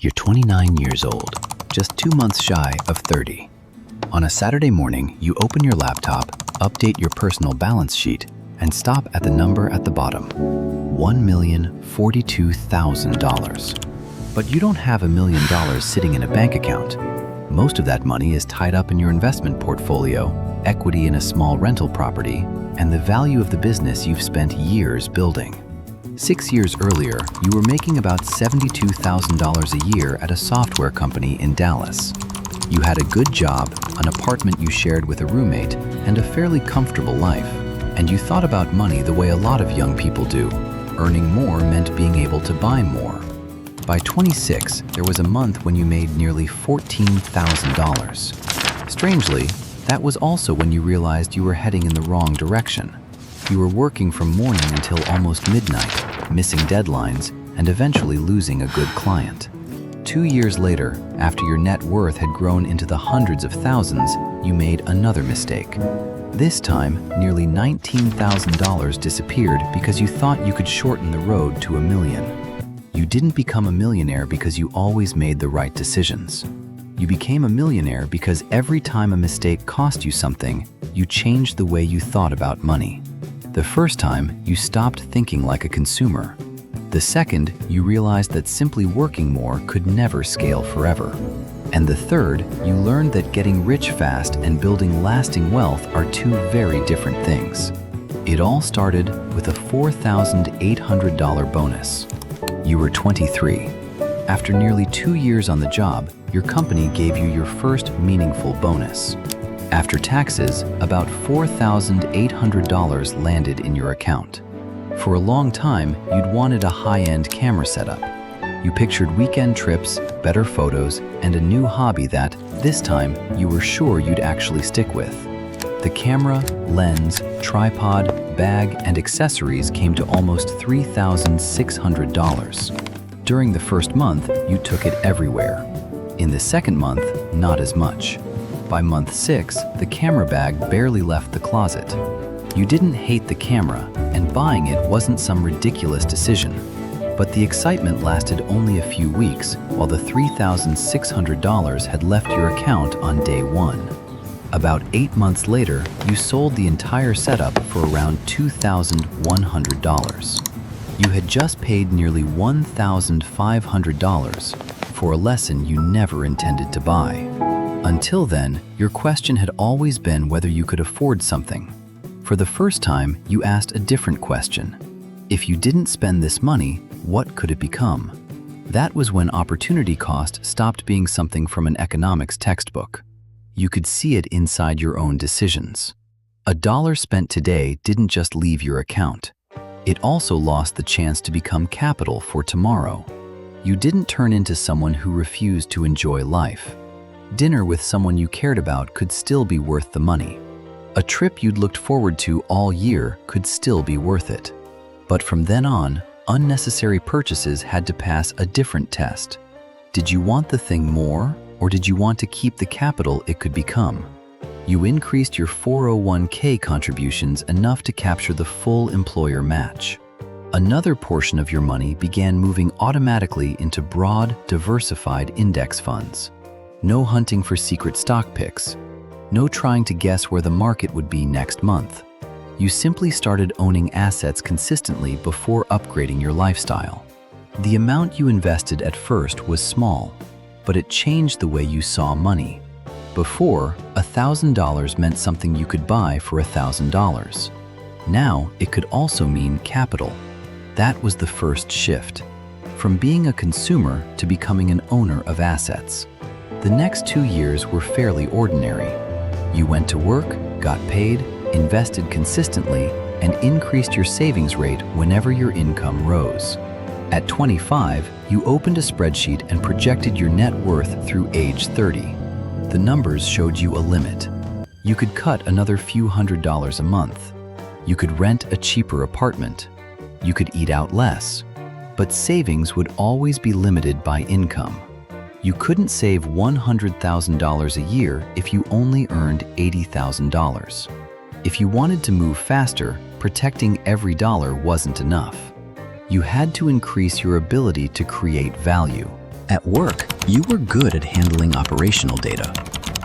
You're 29 years old, just 2 months shy of 30. On a Saturday morning, you open your laptop, update your personal balance sheet, and stop at the number at the bottom, $1,042,000. But you don't have $1 million sitting in a bank account. Most of that money is tied up in your investment portfolio, equity in a small rental property, and the value of the business you've spent years building. 6 years earlier, you were making about $72,000 a year at a software company in Dallas. You had a good job, an apartment you shared with a roommate, and a fairly comfortable life. And you thought about money the way a lot of young people do. Earning more meant being able to buy more. By 26, there was a month when you made nearly $14,000. Strangely, that was also when you realized you were heading in the wrong direction. You were working from morning until almost midnight, missing deadlines, and eventually losing a good client. 2 years later, after your net worth had grown into the hundreds of thousands, you made another mistake. This time, nearly $19,000 disappeared because you thought you could shorten the road to $1 million. You didn't become a millionaire because you always made the right decisions. You became a millionaire because every time a mistake cost you something, you changed the way you thought about money. The first time, you stopped thinking like a consumer. The second, you realized that simply working more could never scale forever. And the third, you learned that getting rich fast and building lasting wealth are two very different things. It all started with a $4,800 bonus. You were 23. After nearly 2 years on the job, your company gave you your first meaningful bonus. After taxes, about $4,800 landed in your account. For a long time, you'd wanted a high-end camera setup. You pictured weekend trips, better photos, and a new hobby that, this time, you were sure you'd actually stick with. The camera, lens, tripod, bag, and accessories came to almost $3,600. During the first month, you took it everywhere. In the second month, not as much. By month 6, the camera bag barely left the closet. You didn't hate the camera, and buying it wasn't some ridiculous decision. But the excitement lasted only a few weeks, while the $3,600 had left your account on day 1. About 8 months later, you sold the entire setup for around $2,100. You had just paid nearly $1,500 for a lesson you never intended to buy. Until then, your question had always been whether you could afford something. For the first time, you asked a different question. If you didn't spend this money, what could it become? That was when opportunity cost stopped being something from an economics textbook. You could see it inside your own decisions. A dollar spent today didn't just leave your account. It also lost the chance to become capital for tomorrow. You didn't turn into someone who refused to enjoy life. Dinner with someone you cared about could still be worth the money. A trip you'd looked forward to all year could still be worth it. But from then on, unnecessary purchases had to pass a different test. Did you want the thing more, or did you want to keep the capital it could become? You increased your 401k contributions enough to capture the full employer match. Another portion of your money began moving automatically into broad, diversified index funds. No hunting for secret stock picks. No trying to guess where the market would be next month. You simply started owning assets consistently before upgrading your lifestyle. The amount you invested at first was small, but it changed the way you saw money. Before, $1,000 meant something you could buy for $1,000. Now, it could also mean capital. That was the first shift. From being a consumer to becoming an owner of assets. The next 2 years were fairly ordinary. You went to work, got paid, invested consistently, and increased your savings rate whenever your income rose. At 25, you opened a spreadsheet and projected your net worth through age 30. The numbers showed you a limit. You could cut another few $100s a month. You could rent a cheaper apartment. You could eat out less. But savings would always be limited by income. You couldn't save $100,000 a year if you only earned $80,000. If you wanted to move faster, protecting every dollar wasn't enough. You had to increase your ability to create value. At work, you were good at handling operational data.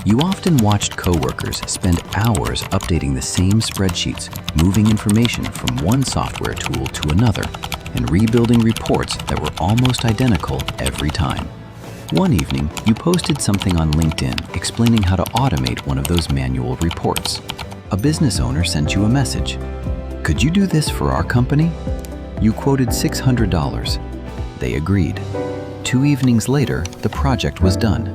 You often watched coworkers spend hours updating the same spreadsheets, moving information from one software tool to another, and rebuilding reports that were almost identical every time. One evening, you posted something on LinkedIn explaining how to automate one of those manual reports. A business owner sent you a message. "Could you do this for our company?" You quoted $600. They agreed. 2 evenings later, the project was done.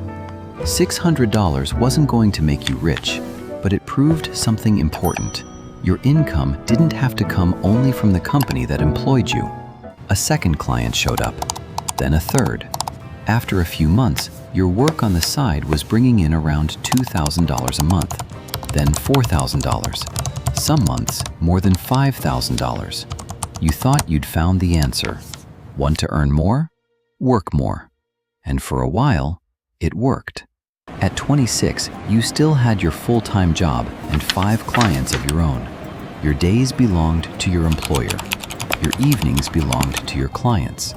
$600 wasn't going to make you rich, but it proved something important. Your income didn't have to come only from the company that employed you. A second client showed up, then a third. After a few months, your work on the side was bringing in around $2,000 a month, then $4,000. Some months, more than $5,000. You thought you'd found the answer. Want to earn more? Work more. And for a while, it worked. At 26, you still had your full-time job and 5 clients of your own. Your days belonged to your employer. Your evenings belonged to your clients.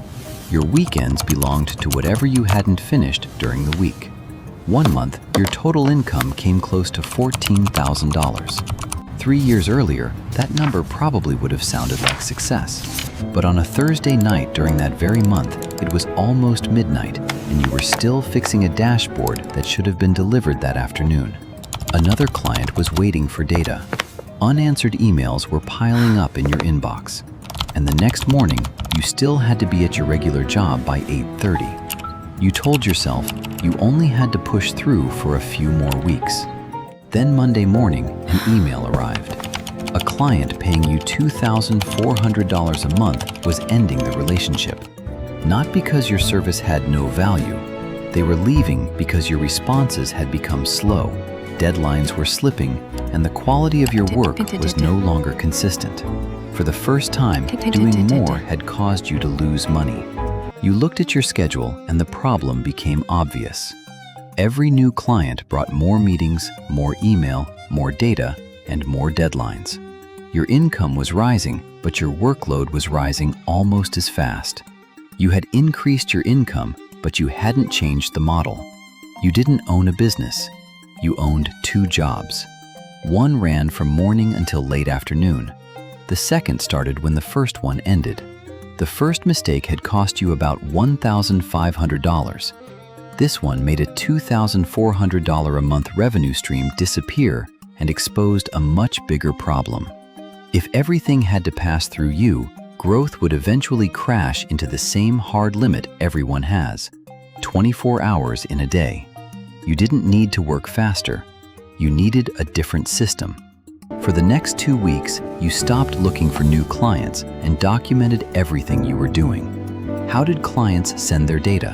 Your weekends belonged to whatever you hadn't finished during the week. 1 month, your total income came close to $14,000. 3 years earlier, that number probably would have sounded like success. But on a Thursday night during that very month, it was almost midnight, and you were still fixing a dashboard that should have been delivered that afternoon. Another client was waiting for data. Unanswered emails were piling up in your inbox. And the next morning, you still had to be at your regular job by 8:30. You told yourself you only had to push through for a few more weeks. Then Monday morning, an email arrived. A client paying you $2,400 a month was ending the relationship. Not because your service had no value. They were leaving because your responses had become slow, deadlines were slipping, and the quality of your work was no longer consistent. For the first time, doing more had caused you to lose money. You looked at your schedule and the problem became obvious. Every new client brought more meetings, more email, more data, and more deadlines. Your income was rising, but your workload was rising almost as fast. You had increased your income, but you hadn't changed the model. You didn't own a business. You owned 2 jobs. One ran from morning until late afternoon. The second started when the first one ended. The first mistake had cost you about $1,500. This one made a $2,400 a month revenue stream disappear and exposed a much bigger problem. If everything had to pass through you, growth would eventually crash into the same hard limit everyone has, 24 hours in a day. You didn't need to work faster. You needed a different system. For the next 2 weeks, you stopped looking for new clients and documented everything you were doing. How did clients send their data?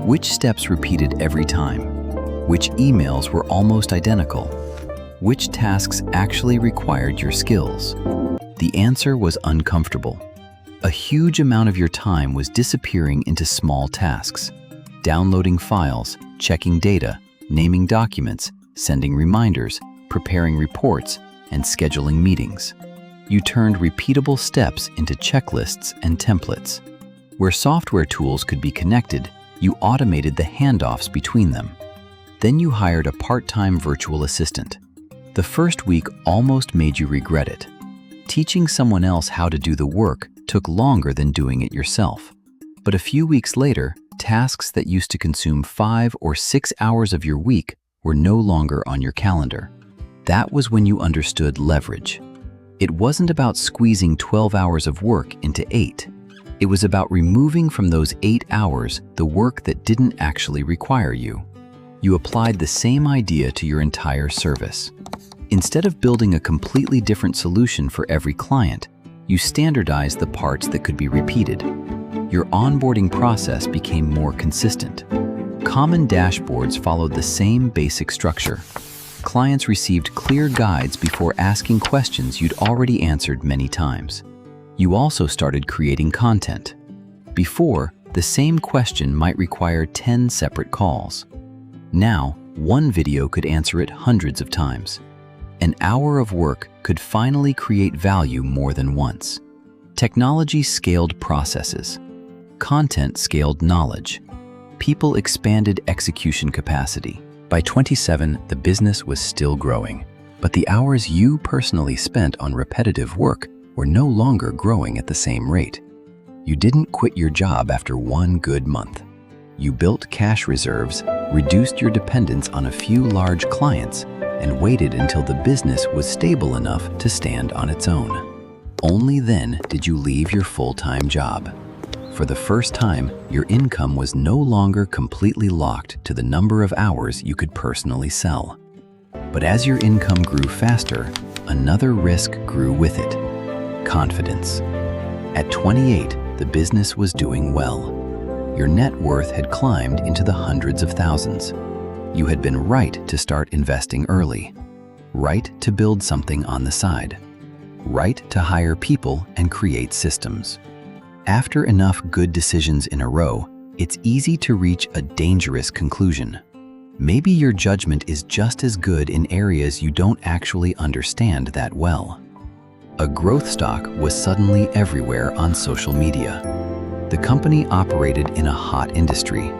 Which steps repeated every time? Which emails were almost identical? Which tasks actually required your skills? The answer was uncomfortable. A huge amount of your time was disappearing into small tasks. Downloading files, checking data, naming documents, sending reminders, preparing reports, and scheduling meetings. You turned repeatable steps into checklists and templates. Where software tools could be connected, you automated the handoffs between them. Then you hired a part-time virtual assistant. The first week almost made you regret it. Teaching someone else how to do the work took longer than doing it yourself. But a few weeks later, tasks that used to consume 5 or 6 hours of your week were no longer on your calendar. That was when you understood leverage. It wasn't about squeezing 12 hours of work into 8. It was about removing from those 8 hours the work that didn't actually require you. You applied the same idea to your entire service. Instead of building a completely different solution for every client, you standardized the parts that could be repeated. Your onboarding process became more consistent. Common dashboards followed the same basic structure. Clients received clear guides before asking questions you'd already answered many times. You also started creating content. Before, the same question might require 10 separate calls. Now, one video could answer it hundreds of times. An hour of work could finally create value more than once. Technology scaled processes. Content scaled knowledge. People expanded execution capacity. By 27, the business was still growing, but the hours you personally spent on repetitive work were no longer growing at the same rate. You didn't quit your job after one good month. You built cash reserves, reduced your dependence on a few large clients, and waited until the business was stable enough to stand on its own. Only then did you leave your full-time job. For the first time, your income was no longer completely locked to the number of hours you could personally sell. But as your income grew faster, another risk grew with it: confidence. At 28, the business was doing well. Your net worth had climbed into the hundreds of thousands. You had been right to start investing early, right to build something on the side, right to hire people and create systems. After enough good decisions in a row, it's easy to reach a dangerous conclusion. Maybe your judgment is just as good in areas you don't actually understand that well. A growth stock was suddenly everywhere on social media. The company operated in a hot industry.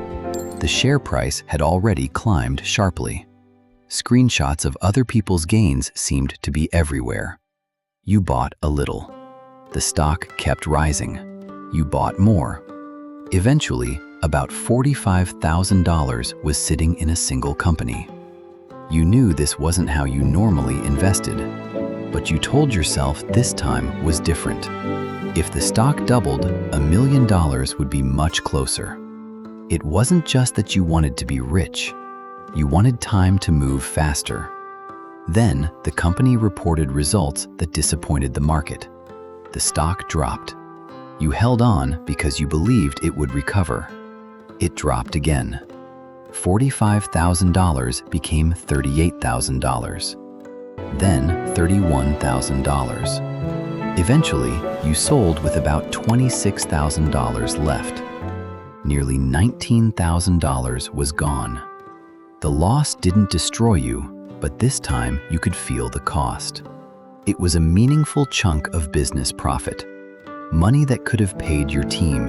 The share price had already climbed sharply. Screenshots of other people's gains seemed to be everywhere. You bought a little. The stock kept rising. You bought more. Eventually, about $45,000 was sitting in a single company. You knew this wasn't how you normally invested, but you told yourself this time was different. If the stock doubled, $1 million would be much closer. It wasn't just that you wanted to be rich. You wanted time to move faster. Then, the company reported results that disappointed the market. The stock dropped. You held on because you believed it would recover. It dropped again. $45,000 became $38,000. Then $31,000. Eventually, you sold with about $26,000 left. Nearly $19,000 was gone. The loss didn't destroy you, but this time you could feel the cost. It was a meaningful chunk of business profit. Money that could have paid your team.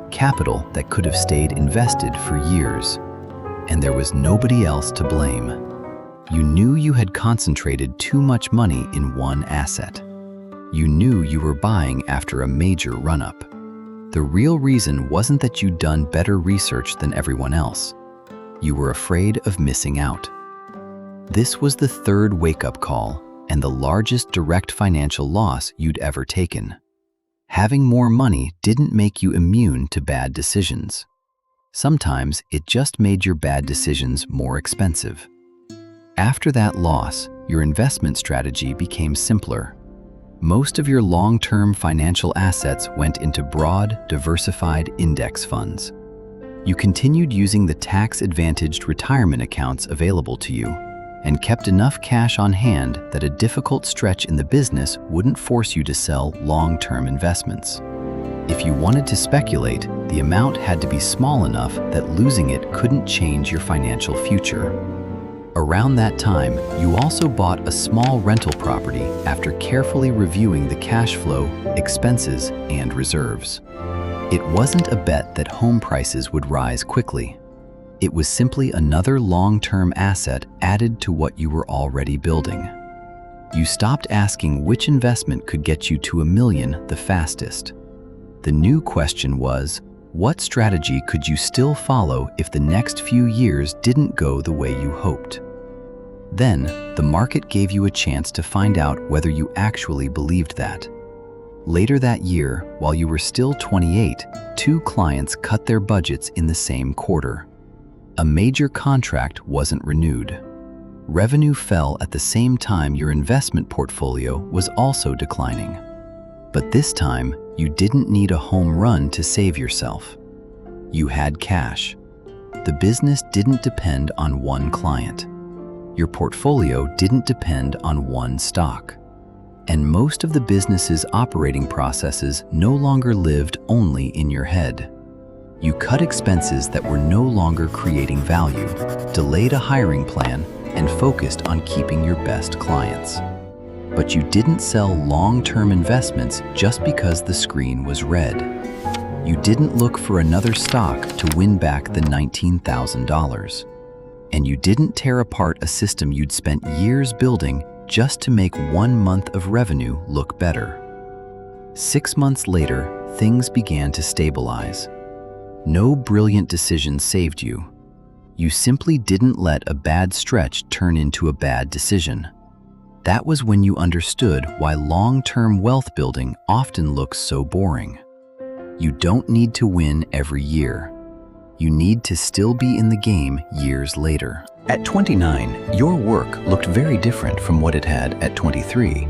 Capital that could have stayed invested for years. And there was nobody else to blame. You knew you had concentrated too much money in one asset. You knew you were buying after a major run-up. The real reason wasn't that you'd done better research than everyone else. You were afraid of missing out. This was the third wake-up call and the largest direct financial loss you'd ever taken. Having more money didn't make you immune to bad decisions. Sometimes it just made your bad decisions more expensive. After that loss, your investment strategy became simpler. Most of your long-term financial assets went into broad, diversified index funds. You continued using the tax-advantaged retirement accounts available to you and kept enough cash on hand that a difficult stretch in the business wouldn't force you to sell long-term investments. If you wanted to speculate, the amount had to be small enough that losing it couldn't change your financial future. Around that time, you also bought a small rental property after carefully reviewing the cash flow, expenses, and reserves. It wasn't a bet that home prices would rise quickly. It was simply another long-term asset added to what you were already building. You stopped asking which investment could get you to $1 million the fastest. The new question was, what strategy could you still follow if the next few years didn't go the way you hoped? Then, the market gave you a chance to find out whether you actually believed that. Later that year, while you were still 28, 2 clients cut their budgets in the same quarter. A major contract wasn't renewed. Revenue fell at the same time your investment portfolio was also declining. But this time, you didn't need a home run to save yourself. You had cash. The business didn't depend on one client. Your portfolio didn't depend on one stock. And most of the business's operating processes no longer lived only in your head. You cut expenses that were no longer creating value, delayed a hiring plan, and focused on keeping your best clients. But you didn't sell long-term investments just because the screen was red. You didn't look for another stock to win back the $19,000. And you didn't tear apart a system you'd spent years building just to make 1 month of revenue look better. 6 months later, things began to stabilize. No brilliant decision saved you. You simply didn't let a bad stretch turn into a bad decision. That was when you understood why long-term wealth building often looks so boring. You don't need to win every year. You need to still be in the game years later. At 29, your work looked very different from what it had at 23.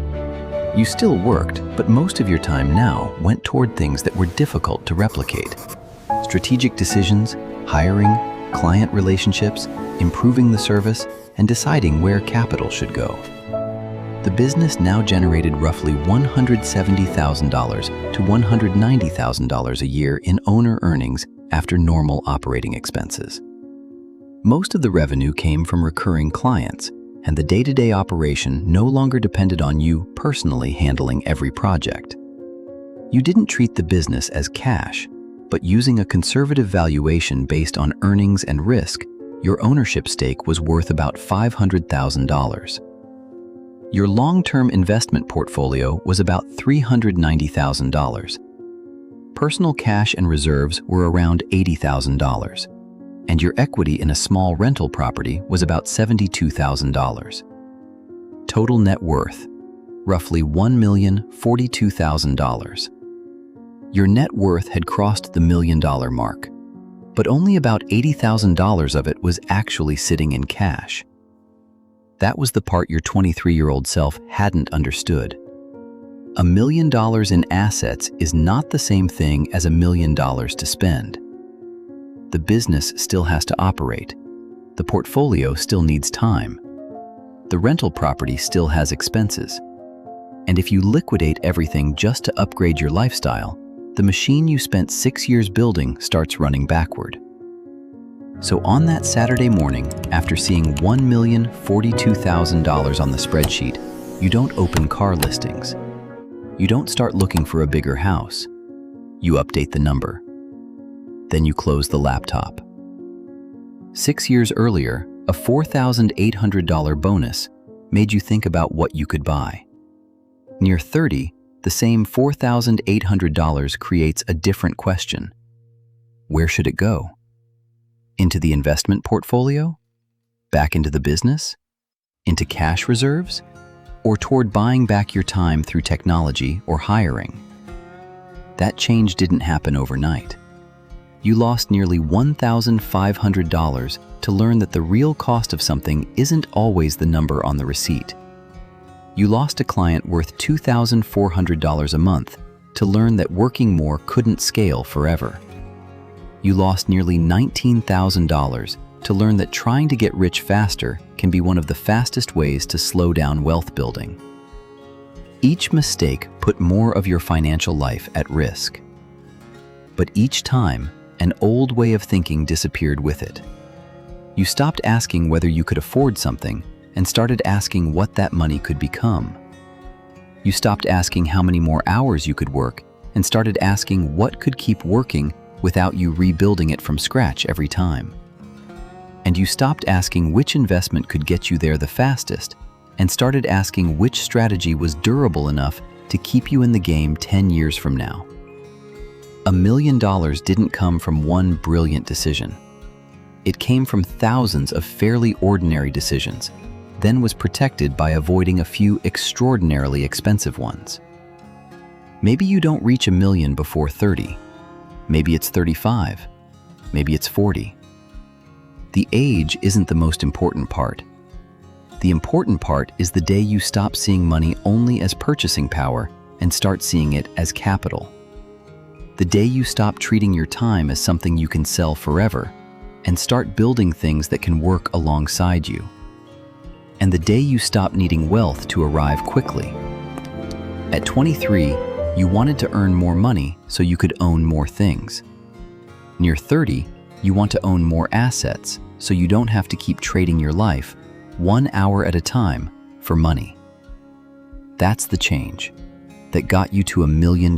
You still worked, but most of your time now went toward things that were difficult to replicate. Strategic decisions, hiring, client relationships, improving the service, and deciding where capital should go. The business now generated roughly $170,000 to $190,000 a year in owner earnings after normal operating expenses. Most of the revenue came from recurring clients, and the day-to-day operation no longer depended on you personally handling every project. You didn't treat the business as cash, but using a conservative valuation based on earnings and risk, your ownership stake was worth about $500,000. Your long-term investment portfolio was about $390,000. Personal cash and reserves were around $80,000, and your equity in a small rental property was about $72,000. Total net worth, roughly $1,042,000. Your net worth had crossed the $1 million mark, but only about $80,000 of it was actually sitting in cash. That was the part your 23-year-old self hadn't understood. $1 million in assets is not the same thing as $1 million to spend. The business still has to operate. The portfolio still needs time. The rental property still has expenses. And if you liquidate everything just to upgrade your lifestyle, the machine you spent 6 years building starts running backward. So on that Saturday morning, after seeing $1,042,000 on the spreadsheet, you don't open car listings. You don't start looking for a bigger house. You update the number. Then you close the laptop. 6 years earlier, a $4,800 bonus made you think about what you could buy. Near 30, the same $4,800 creates a different question. Where should it go? Into the investment portfolio? Back into the business? Into cash reserves? Or toward buying back your time through technology or hiring? That change didn't happen overnight. You lost nearly $1,500 to learn that the real cost of something isn't always the number on the receipt. You lost a client worth $2,400 a month to learn that working more couldn't scale forever. You lost nearly $19,000 to learn that trying to get rich faster can be one of the fastest ways to slow down wealth building. Each mistake put more of your financial life at risk. But each time, an old way of thinking disappeared with it. You stopped asking whether you could afford something and started asking what that money could become. You stopped asking how many more hours you could work and started asking what could keep working without you rebuilding it from scratch every time. And you stopped asking which investment could get you there the fastest and started asking which strategy was durable enough to keep you in the game 10 years from now. $1 million didn't come from one brilliant decision. It came from thousands of fairly ordinary decisions, then was protected by avoiding a few extraordinarily expensive ones. Maybe you don't reach $1 million before 30. Maybe it's 35. Maybe it's 40. The age isn't the most important part. The important part is the day you stop seeing money only as purchasing power and start seeing it as capital. The day you stop treating your time as something you can sell forever and start building things that can work alongside you. And the day you stop needing wealth to arrive quickly. At 23, you wanted to earn more money so you could own more things. Near 30, you want to own more assets so you don't have to keep trading your life 1 hour at a time for money. That's the change that got you to $1 million.